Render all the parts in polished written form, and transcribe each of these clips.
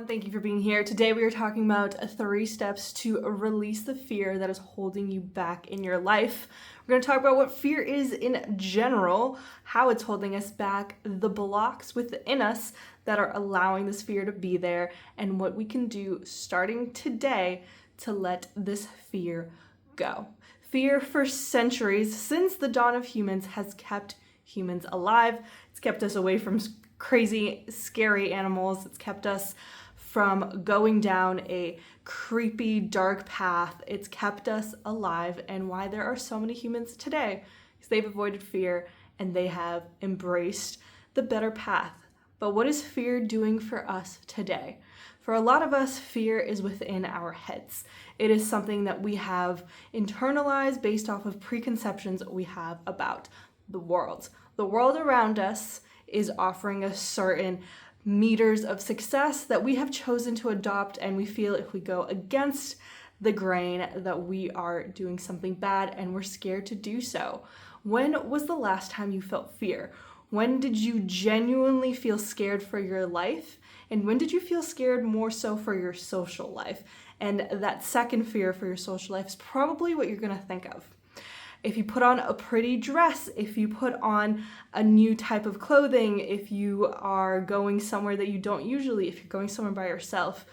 Thank you for being here. Today we are talking about 3 steps to release the fear that is holding you back in your life. We're going to talk about what fear is in general, how it's holding us back, the blocks within us that are allowing this fear to be there, and what we can do starting today to let this fear go. Fear for centuries, since the dawn of humans, has kept humans alive. It's kept us away from crazy, scary animals. It's kept us from going down a creepy, dark path. It's kept us alive, and why there are so many humans today is they've avoided fear and they have embraced the better path. But what is fear doing for us today? For a lot of us, fear is within our heads. It is something that we have internalized based off of preconceptions we have about the world. The world around us is offering us certain meters of success that we have chosen to adopt, and we feel if we go against the grain that we are doing something bad, and we're scared to do so. When was the last time you felt fear? When did you genuinely feel scared for your life? And when did you feel scared more so for your social life? And that second fear for your social life is probably what you're gonna think of. If you put on a pretty dress, if you put on a new type of clothing, if you are going somewhere that you don't usually, if you're going somewhere by yourself,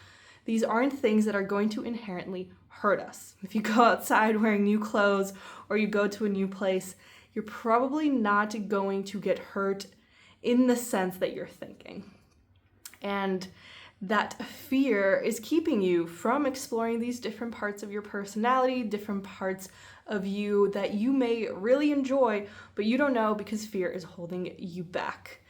these aren't things that are going to inherently hurt us. If you go outside wearing new clothes or you go to a new place, you're probably not going to get hurt in the sense that you're thinking. And that fear is keeping you from exploring these different parts of your personality, different parts of you that you may really enjoy, but you don't know because fear is holding you back.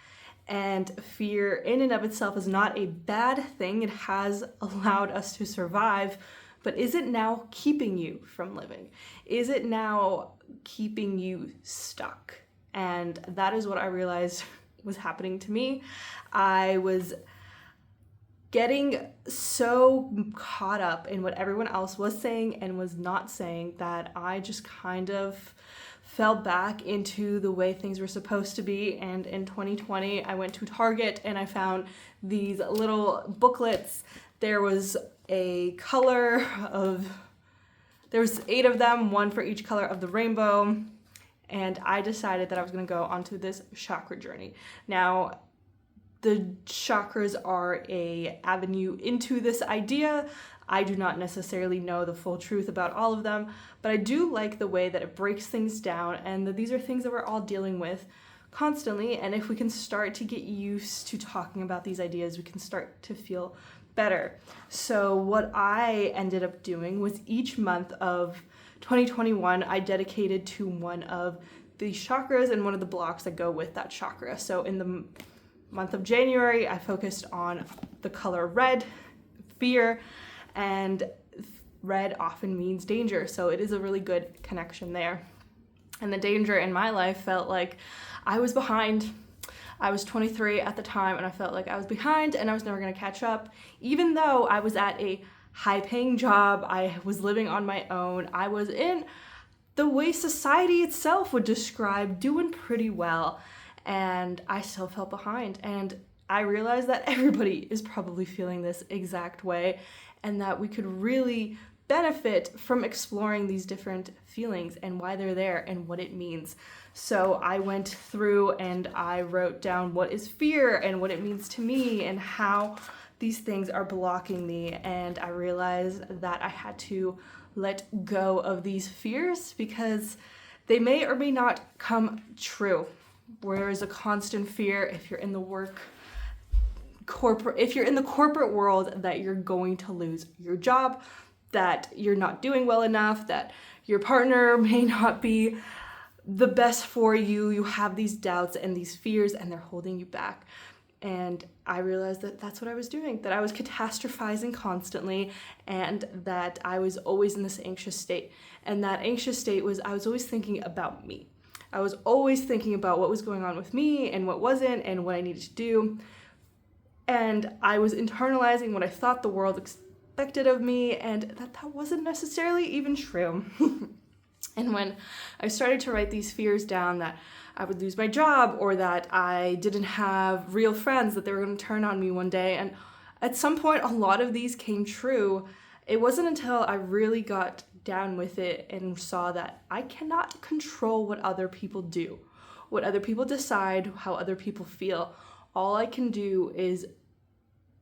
And fear in and of itself is not a bad thing. It has allowed us to survive, but is it now keeping you from living? Is it now keeping you stuck? And that is what I realized was happening to me. I was getting so caught up in what everyone else was saying and was not saying that I just kind of fell back into the way things were supposed to be. And in 2020, I went to Target and I found these little booklets. There was 8 of them, one for each color of the rainbow. And I decided that I was gonna go onto this chakra journey. Now, the chakras are an avenue into this idea. I do not necessarily know the full truth about all of them, but I do like the way that it breaks things down and that these are things that we're all dealing with constantly. And if we can start to get used to talking about these ideas, we can start to feel better. So what I ended up doing was each month of 2021, I dedicated to one of the chakras and one of the blocks that go with that chakra. So in the month of January, I focused on the color red, fear, and red often means danger, so it is a really good connection there. And the danger in my life felt like I was behind. I was 23 at the time, and I felt like I was behind and I was never gonna catch up. Even though I was at a high-paying job, I was living on my own, I was in the way society itself would describe doing pretty well, and I still felt behind. And I realized that everybody is probably feeling this exact way, and that we could really benefit from exploring these different feelings and why they're there and what it means. So I went through and I wrote down what is fear and what it means to me and how these things are blocking me. And I realized that I had to let go of these fears because they may or may not come true. Whereas a constant fear, if you're in the corporate world, that you're going to lose your job, that you're not doing well enough, that your partner may not be the best for you. You have these doubts and these fears and they're holding you back. And I realized that that's what I was doing, that I was catastrophizing constantly and that I was always in this anxious state. And that anxious state was, I was always thinking about me. I was always thinking about what was going on with me and what wasn't and what I needed to do. And I was internalizing what I thought the world expected of me, and that wasn't necessarily even true. And when I started to write these fears down, that I would lose my job or that I didn't have real friends, that they were going to turn on me one day, and At some point, a lot of these came true. It wasn't until I really got down with it and saw that I cannot control what other people do, what other people decide, how other people feel. All I can do is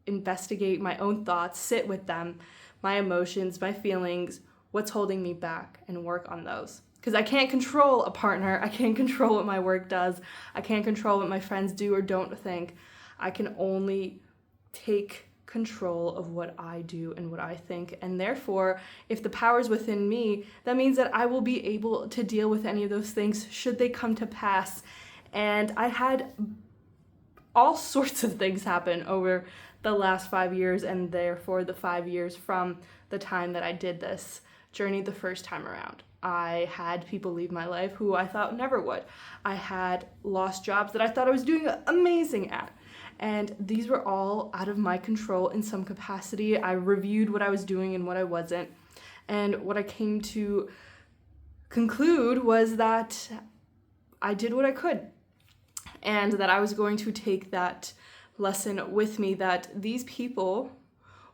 investigate my own thoughts, sit with them, my emotions, my feelings, what's holding me back, and work on those. Because I can't control a partner, I can't control what my work does, I can't control what my friends do or don't think. I can only take control of what I do and what I think. And therefore, if the power is within me, that means that I will be able to deal with any of those things should they come to pass. And I had all sorts of things happen over the last 5 years, and therefore the 5 years from the time that I did this journey the first time around. I had people leave my life who I thought never would. I had lost jobs that I thought I was doing amazing at. And these were all out of my control in some capacity. I reviewed what I was doing and what I wasn't. And what I came to conclude was that I did what I could. And that I was going to take that lesson with me, that these people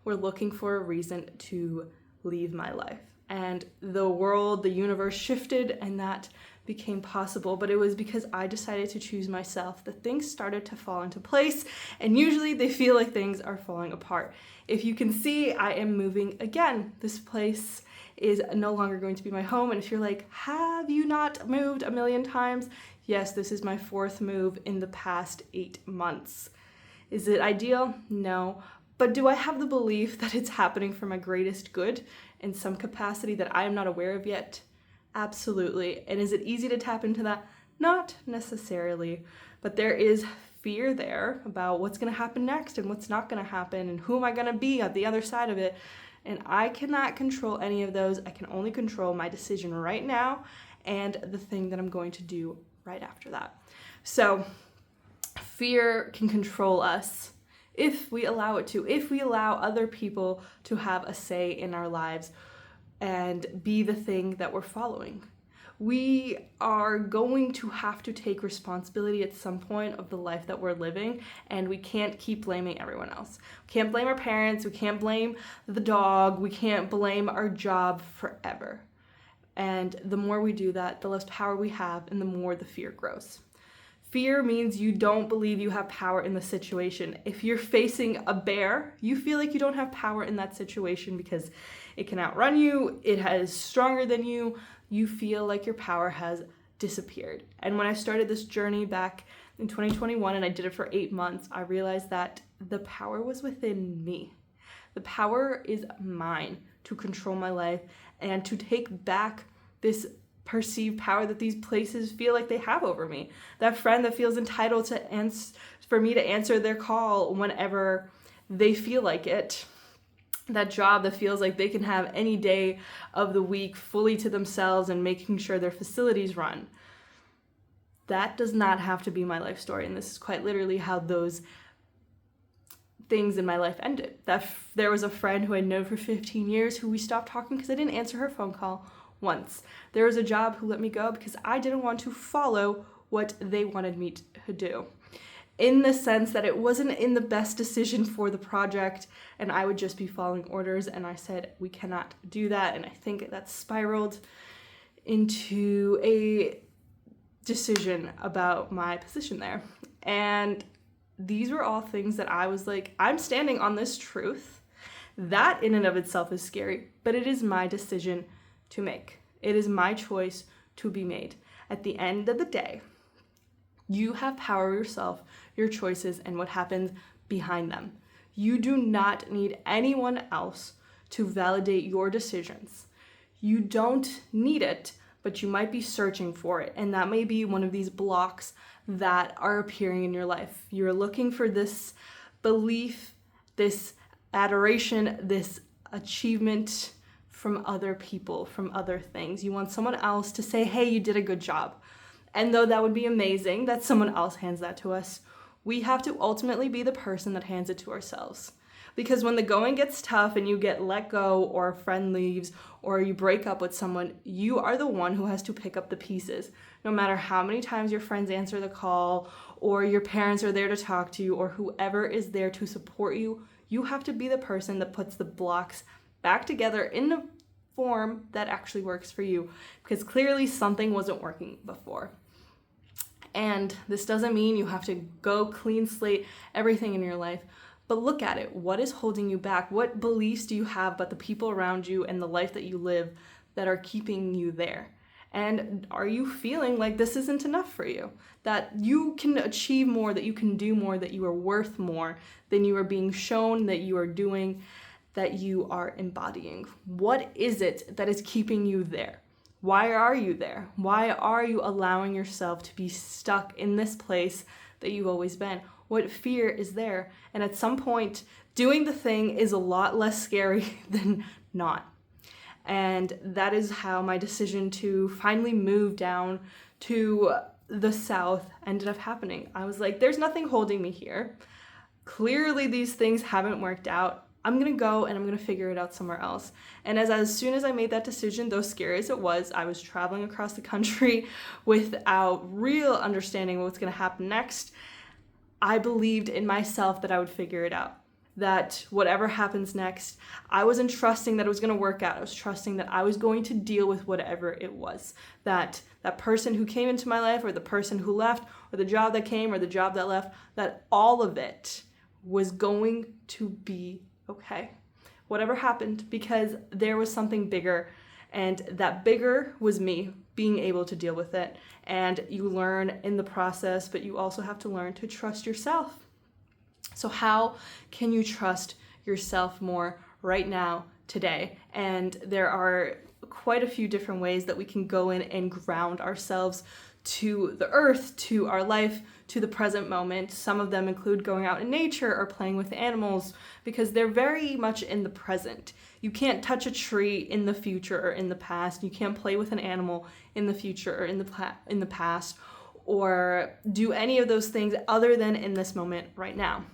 were looking for a reason to leave my life. And the world, the universe shifted, and that became possible. But it was because I decided to choose myself that things started to fall into place. And usually they feel like things are falling apart. If you can see, I am moving again. This place is no longer going to be my home. And if you're like, have you not moved a million times? Yes, this is my 4th move in the past 8 months. Is it ideal? No. But do I have the belief that it's happening for my greatest good in some capacity that I am not aware of yet? Absolutely. And is it easy to tap into that? Not necessarily. But there is fear there about what's going to happen next and what's not going to happen and who am I going to be at the other side of it. And I cannot control any of those. I can only control my decision right now and the thing that I'm going to do right after that. So fear can control us if we allow it to, if we allow other people to have a say in our lives and be the thing that we're following. We are going to have to take responsibility at some point of the life that we're living, and we can't keep blaming everyone else. We can't blame our parents, we can't blame the dog, we can't blame our job forever. And the more we do that, the less power we have, and the more the fear grows. Fear means you don't believe you have power in the situation. If you're facing a bear, you feel like you don't have power in that situation because it can outrun you, it is stronger than you, you feel like your power has disappeared. And when I started this journey back in 2021 and I did it for 8 months, I realized that the power was within me. The power is mine to control my life and to take back this perceived power that these places feel like they have over me. That friend that feels entitled to for me to answer their call whenever they feel like it. That job that feels like they can have any day of the week fully to themselves and making sure their facilities run. That does not have to be my life story. And this is quite literally how those things in my life ended. There was a friend who I'd known for 15 years who we stopped talking because I didn't answer her phone call once. There was a job who let me go because I didn't want to follow what they wanted me to do. In the sense that it wasn't in the best decision for the project and I would just be following orders, and I said, we cannot do that. And I think that spiraled into a decision about my position there. And these were all things that I was like, I'm standing on this truth. That in and of itself is scary, but it is my decision to make. It is my choice to be made. At the end of the day, you have power yourself, your choices, and what happens behind them. You do not need anyone else to validate your decisions. You don't need it, but you might be searching for it. And that may be one of these blocks that are appearing in your life. You're looking for this belief, this adoration, this achievement from other people, from other things. You want someone else to say, hey, you did a good job. And though that would be amazing that someone else hands that to us, we have to ultimately be the person that hands it to ourselves. Because when the going gets tough and you get let go, or a friend leaves, or you break up with someone, you are the one who has to pick up the pieces. No matter how many times your friends answer the call, or your parents are there to talk to you, or whoever is there to support you, you have to be the person that puts the blocks back together in the form that actually works for you. Because clearly something wasn't working before. And this doesn't mean you have to go clean slate everything in your life. But look at it. What is holding you back? What beliefs do you have about the people around you and the life that you live that are keeping you there? And are you feeling like this isn't enough for you? That you can achieve more, that you can do more, that you are worth more than you are being shown that you are doing, that you are embodying? What is it that is keeping you there? Why are you there? Why are you allowing yourself to be stuck in this place that you've always been? What fear is there? And at some point, doing the thing is a lot less scary than not. And that is how my decision to finally move down to the South ended up happening. I was like, there's nothing holding me here. Clearly, these things haven't worked out. I'm going to go and I'm going to figure it out somewhere else. And as soon as I made that decision, though scary as it was, I was traveling across the country without real understanding of what's going to happen next. I believed in myself that I would figure it out, that whatever happens next, I wasn't trusting that it was going to work out. I was trusting that I was going to deal with whatever it was, that person who came into my life, or the person who left, or the job that came, or the job that left, that all of it was going to be okay. Whatever happened, because there was something bigger, and that bigger was me being able to deal with it. And you learn in the process, but you also have to learn to trust yourself. So how can you trust yourself more right now, today? And there are quite a few different ways that we can go in and ground ourselves to the earth, to our life, to the present moment. Some of them include going out in nature or playing with animals, because they're very much in the present. You can't touch a tree in the future or in the past. You can't play with an animal in the future or in the past, or do any of those things other than in this moment right now.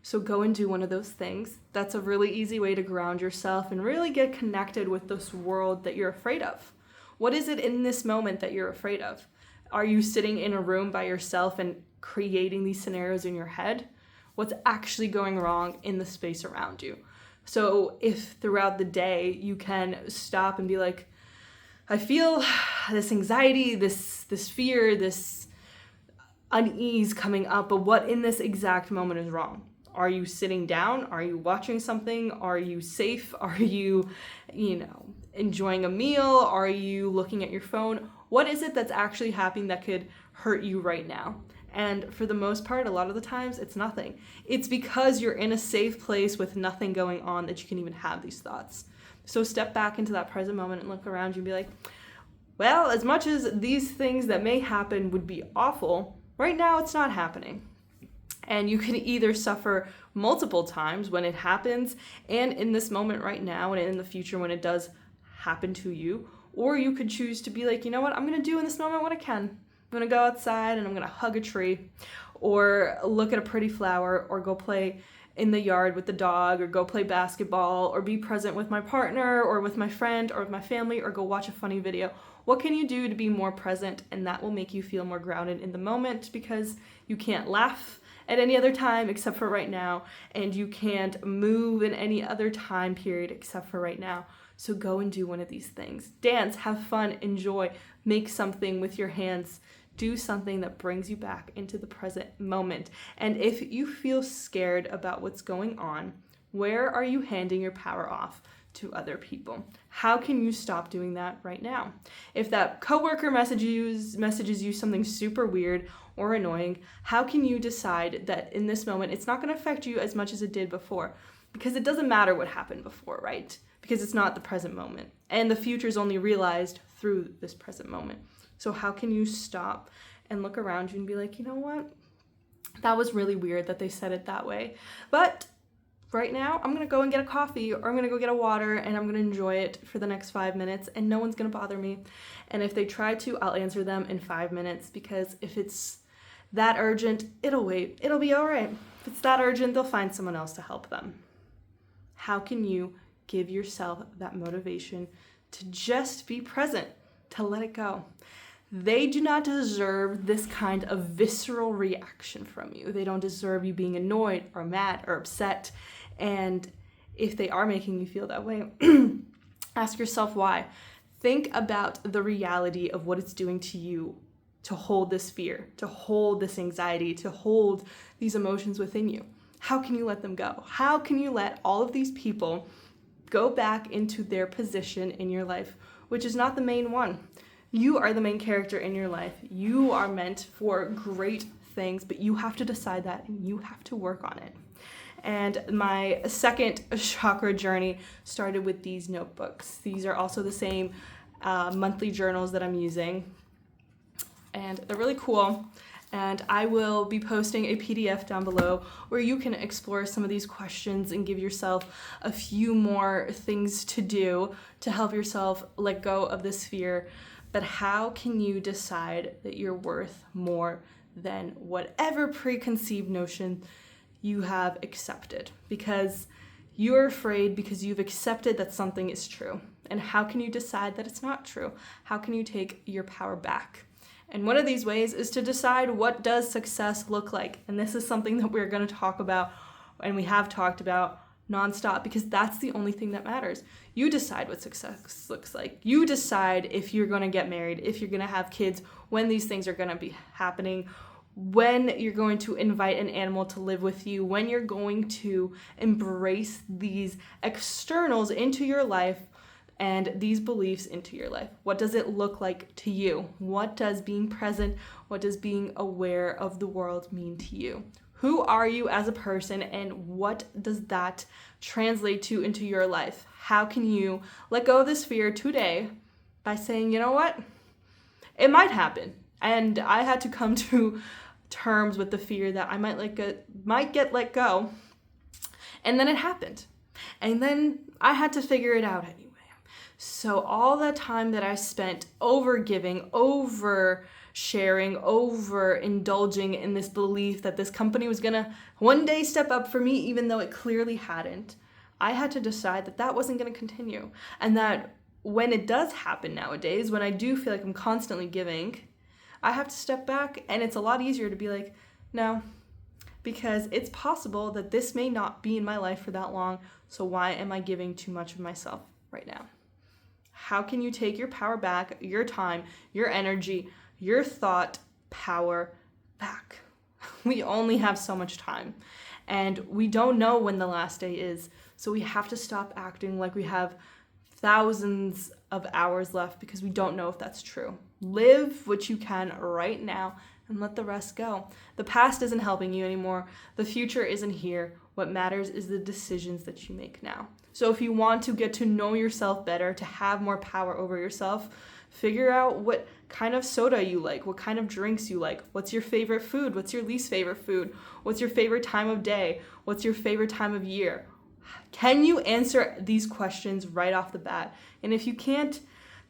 So go and do one of those things. That's a really easy way to ground yourself and really get connected with this world that you're afraid of. What is it in this moment that you're afraid of? Are you sitting in a room by yourself and creating these scenarios in your head? What's actually going wrong in the space around you? So if throughout the day you can stop and be like, I feel this anxiety, this fear, this unease coming up, but what in this exact moment is wrong? Are you sitting down? Are you watching something? Are you safe? Are you, enjoying a meal? Are you looking at your phone? What is it that's actually happening that could hurt you right now? And for the most part, a lot of the times, it's nothing. It's because you're in a safe place with nothing going on that you can even have these thoughts. So step back into that present moment and look around you and be like, well, as much as these things that may happen would be awful, right now it's not happening. And you can either suffer multiple times when it happens, and in this moment right now, and in the future when it does happen to you, or you could choose to be like, you know what, I'm going to do in this moment what I can. I'm going to go outside and I'm going to hug a tree, or look at a pretty flower, or go play in the yard with the dog, or go play basketball, or be present with my partner, or with my friend, or with my family, or go watch a funny video. What can you do to be more present? And that will make you feel more grounded in the moment, because you can't laugh at any other time except for right now, and you can't move in any other time period except for right now. So go and do one of these things. Dance, have fun, enjoy, make something with your hands. Do something that brings you back into the present moment. And if you feel scared about what's going on, where are you handing your power off to other people? How can you stop doing that right now? If that coworker messages you something super weird or annoying, how can you decide that in this moment it's not going to affect you as much as it did before? Because it doesn't matter what happened before, right? Because it's not the present moment. And the future is only realized through this present moment. So how can you stop and look around you and be like, you know what? That was really weird that they said it that way. But right now, I'm going to go and get a coffee, or I'm going to go get a water, and I'm going to enjoy it for the next 5 minutes, and no one's going to bother me. And if they try to, I'll answer them in 5 minutes, because if it's that urgent, it'll wait. It'll be all right. If it's that urgent, they'll find someone else to help them. How can you give yourself that motivation to just be present, to let it go? They do not deserve this kind of visceral reaction from you. They don't deserve you being annoyed or mad or upset. And if they are making you feel that way, ask yourself why. Think about the reality of what it's doing to you to hold this fear, to hold this anxiety, to hold these emotions within you. How can you let them go? How can you let all of these people go back into their position in your life, which is not the main one? You are the main character in your life. You are meant for great things, but you have to decide that and you have to work on it. And my second chakra journey started with these notebooks. These are also the same monthly journals that I'm using. And they're really cool. And I will be posting a PDF down below where you can explore some of these questions and give yourself a few more things to do to help yourself let go of this fear. But how can you decide that you're worth more than whatever preconceived notion you have accepted? Because you're afraid because you've accepted that something is true. And how can you decide that it's not true? How can you take your power back? And one of these ways is to decide, what does success look like? And this is something that we're going to talk about, and we have talked about nonstop, because that's the only thing that matters. You decide what success looks like. You decide if you're going to get married, if you're going to have kids, when these things are going to be happening, when you're going to invite an animal to live with you, when you're going to embrace these externals into your life and these beliefs into your life. What does it look like to you? What does being present, what does being aware of the world mean to you? Who are you as a person, and what does that translate to into your life? How can you let go of this fear today by saying, you know what? It might happen. And I had to come to terms with the fear that I might get let go. And then it happened. And then I had to figure it out anyway. So all that time that I spent over giving, over sharing, over indulging in this belief that this company was gonna one day step up for me, even though it clearly hadn't, I had to decide that that wasn't gonna continue. And that when it does happen nowadays, when I do feel like I'm constantly giving, I have to step back, and it's a lot easier to be like, no, because it's possible that this may not be in my life for that long, so why am I giving too much of myself right now? How can you take your power back, your time, your energy, your thought power back? We only have so much time, and we don't know when the last day is, so we have to stop acting like we have thousands of hours left, because we don't know if that's true. Live what you can right now and let the rest go. The past isn't helping you anymore. The future isn't here. What matters is the decisions that you make now. So if you want to get to know yourself better, to have more power over yourself, figure out what kind of soda you like, what kind of drinks you like, what's your favorite food, what's your least favorite food, what's your favorite time of day, what's your favorite time of year. Can you answer these questions right off the bat? And if you can't,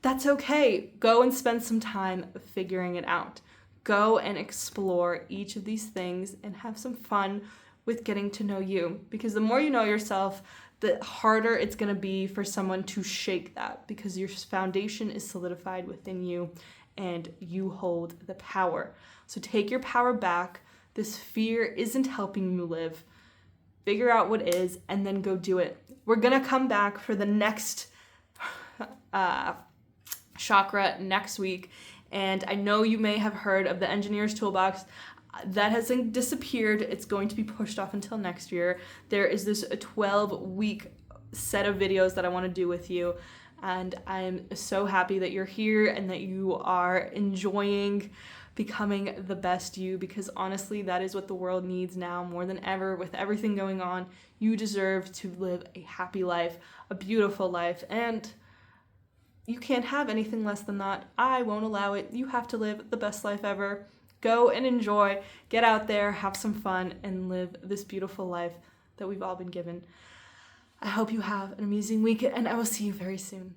that's okay. Go and spend some time figuring it out. Go and explore each of these things and have some fun with getting to know you. Because the more you know yourself, the harder it's going to be for someone to shake that, because your foundation is solidified within you and you hold the power. So take your power back. This fear isn't helping you live. Figure out what is, and then go do it. We're going to come back for the next chakra next week. And I know you may have heard of the Engineer's Toolbox. That hasn't disappeared. It's going to be pushed off until next year. There is this 12-week set of videos that I want to do with you. And I'm so happy that you're here and that you are enjoying becoming the best you, because honestly, that is what the world needs now more than ever. With everything going on, you deserve to live a happy life, a beautiful life, and you can't have anything less than that. I won't allow it. You have to live the best life ever. Go and enjoy, get out there, have some fun, and live this beautiful life that we've all been given. I hope you have an amazing week, and I will see you very soon.